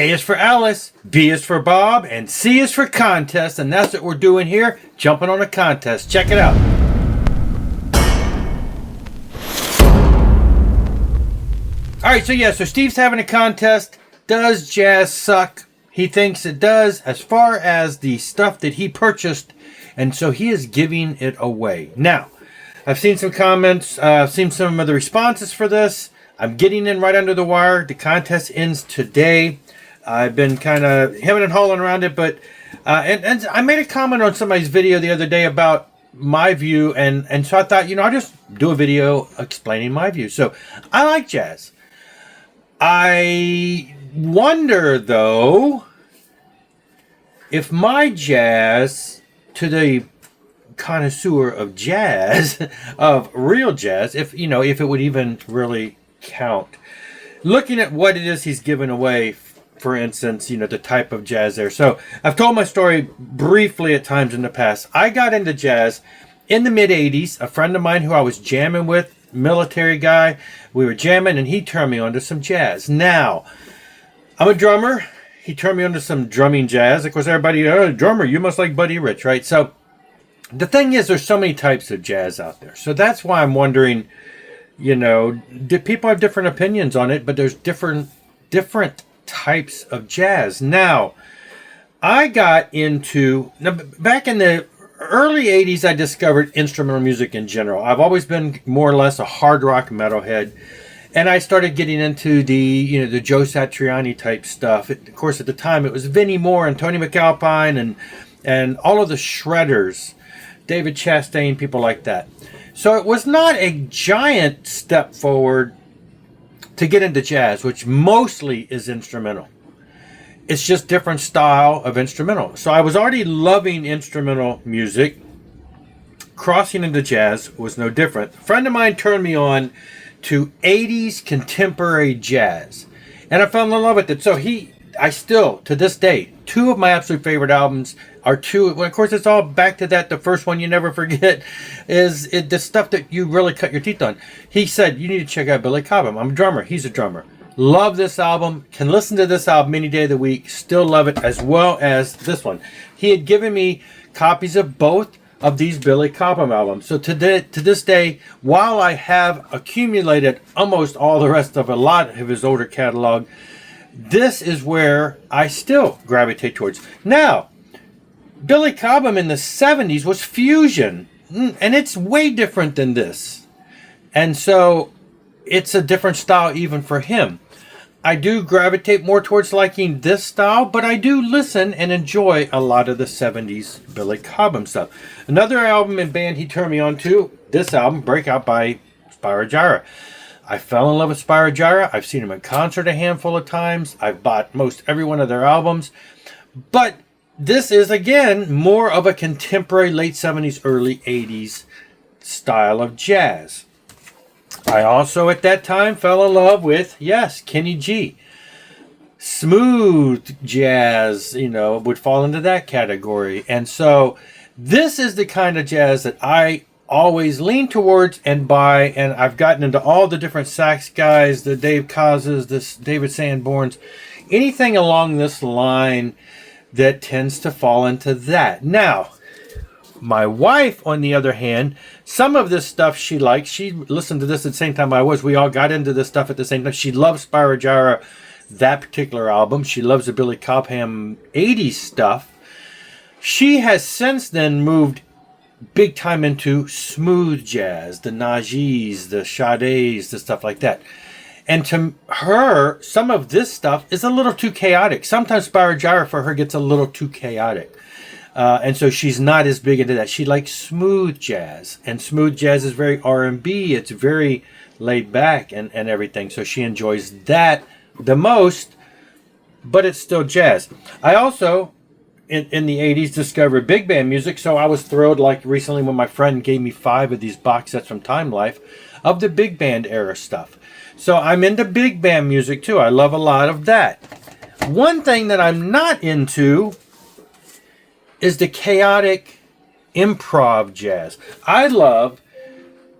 A is for Alice, B is for Bob, and C is for contest, and that's what we're doing here, jumping on a contest. Check it out. Alright, so Steve's having a contest. Does jazz suck? He thinks it does as far as the stuff that he purchased, and so he is giving it away. Now, I've seen some comments, I've seen some of the responses for this. I'm getting in right under the wire. The contest ends today. I've been kind of hemming and hawing around it, but and I made a comment on somebody's video the other day about my view, and so I thought, I'll just do a video explaining my view. So I like jazz. I wonder, though, if my jazz, to the connoisseur of jazz, of real jazz, if it would even really count. Looking at what it is he's given away, for instance, the type of jazz there. So I've told my story briefly at times in the past. I got into jazz in the mid-'80s. A friend of mine who I was jamming with, military guy, we were jamming, and he turned me on to some jazz. Now, I'm a drummer. He turned me on to some drumming jazz. Of course, everybody, drummer, you must like Buddy Rich, right? So the thing is, there's so many types of jazz out there. So that's why I'm wondering, people have different opinions on it, but there's different types of jazz. Now, I got into, back in the early 80s, I discovered instrumental music in general. I've always been more or less a hard rock metalhead, and I started getting into the Joe Satriani type stuff. Of course, at the time, it was Vinnie Moore and Tony McAlpine and all of the shredders, David Chastain, people like that. So it was not a giant step forward to get into jazz, which mostly is instrumental. It's just different style of instrumental. So I was already loving instrumental music. Crossing into jazz was no different. A friend of mine turned me on to 80s contemporary jazz, and I fell in love with it. So I still, to this day, two of my absolute favorite albums are two. Well, of course, it's all back to that. The first one you never forget is the stuff that you really cut your teeth on. He said, you need to check out Billy Cobham. I'm a drummer. He's a drummer. Love this album. Can listen to this album any day of the week. Still love it, as well as this one. He had given me copies of both of these Billy Cobham albums. So to this day, while I have accumulated almost all the rest of a lot of his older catalog, this is where I still gravitate towards. Now, Billy Cobham in the 70s was fusion, and it's way different than this. And so it's a different style even for him. I do gravitate more towards liking this style, but I do listen and enjoy a lot of the 70s Billy Cobham stuff. Another album and band he turned me on to, this album, Breakout by Spyro Gyra. I fell in love with Spyro Gyra. I've seen them in concert a handful of times. I've bought most every one of their albums. But this is, again, more of a contemporary late 70s, early 80s style of jazz. I also, at that time, fell in love with, Kenny G. Smooth jazz, would fall into that category. And so this is the kind of jazz that I always lean towards and buy, and I've gotten into all the different sax guys, the Dave Kazas, the David Sanborns, anything along this line that tends to fall into that. Now, my wife, on the other hand, some of this stuff she likes. She listened to this at the same time I was. We all got into this stuff at the same time. She loves Spyro Gyra, that particular album. She loves the Billy Cobham 80s stuff. She has since then moved big time into smooth jazz, the Najees, the Sades, the stuff like that. And to her, some of this stuff is a little too chaotic. Sometimes Spyro Gyra for her gets a little too chaotic. And so she's not as big into that. She likes smooth jazz. And smooth jazz is very R&B. It's very laid back and everything. So she enjoys that the most, but it's still jazz. I also, in the 80s, discovered big band music. So I was thrilled, like recently when my friend gave me 5 of these box sets from Time Life of the big band era stuff. So I'm into big band music too. I love a lot of that. One thing that I'm not into is the chaotic improv jazz. I love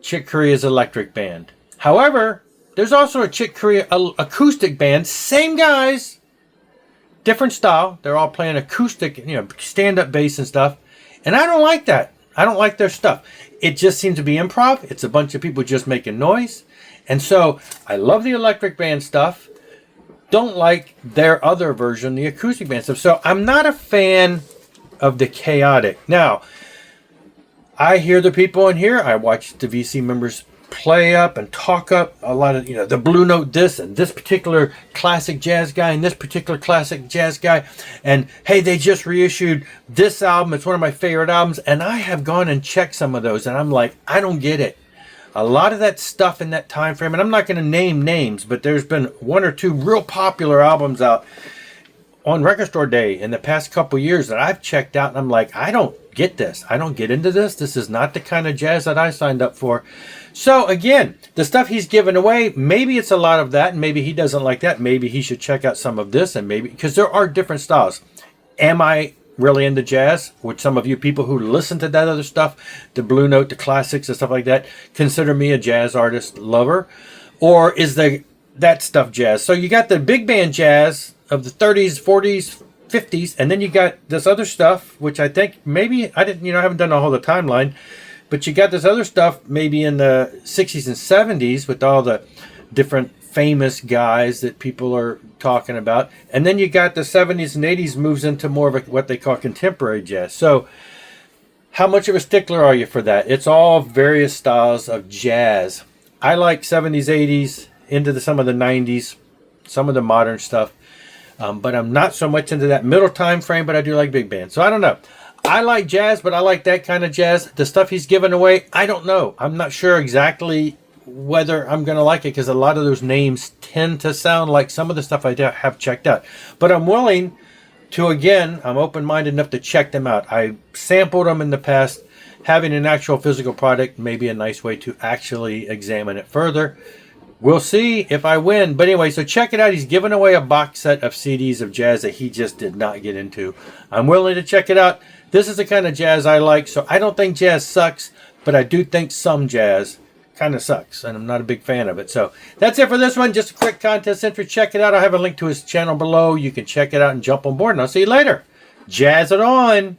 Chick Corea's Electric Band. However, there's also a Chick Corea acoustic band, same guys, different style. They're all playing acoustic, stand-up bass and stuff. And I don't like that. I don't like their stuff. It just seems to be improv. It's a bunch of people just making noise. And so I love the electric band stuff. Don't like their other version, the acoustic band stuff. So I'm not a fan of the chaotic. Now, I hear the people in here. I watch the VC members play up and talk up a lot of, the Blue Note this and this particular classic jazz guy and this particular classic jazz guy. And hey, they just reissued this album. It's one of my favorite albums. And I have gone and checked some of those and I'm like, I don't get it. A lot of that stuff in that time frame, and I'm not going to name names, but there's been one or two real popular albums out on Record Store Day in the past couple years that I've checked out and I'm like, I don't get this. I don't get into this. This is not the kind of jazz that I signed up for. So again, the stuff he's giving away, maybe it's a lot of that and maybe he doesn't like that. Maybe he should check out some of this and maybe, because there are different styles. Am I really into jazz? Which some of you people who listen to that other stuff, the Blue Note, the classics and stuff like that, consider me a jazz artist lover? Or is that stuff jazz? So you got the big band jazz of the 30s, 40s, 50s, and then you got this other stuff, which I think maybe I haven't done a whole the timeline, but you got this other stuff maybe in the 60s and 70s with all the different famous guys that people are talking about, and then you got the 70s and 80s moves into more of what they call contemporary jazz. So how much of a stickler are you for that? It's all various styles of jazz. I like 70s, 80s, into some of the 90s, some of the modern stuff. But I'm not so much into that middle time frame, but I do like big band. So I don't know. I like jazz, but I like that kind of jazz. The stuff he's giving away, I don't know. I'm not sure exactly whether I'm going to like it because a lot of those names tend to sound like some of the stuff I have checked out. But I'm willing to, again, I'm open-minded enough to check them out. I sampled them in the past. Having an actual physical product may be a nice way to actually examine it further. We'll see if I win. But anyway, so check it out. He's giving away a box set of CDs of jazz that he just did not get into. I'm willing to check it out. This is the kind of jazz I like. So I don't think jazz sucks, but I do think some jazz kind of sucks. And I'm not a big fan of it. So that's it for this one. Just a quick contest entry. Check it out. I'll have a link to his channel below. You can check it out and jump on board. And I'll see you later. Jazz it on.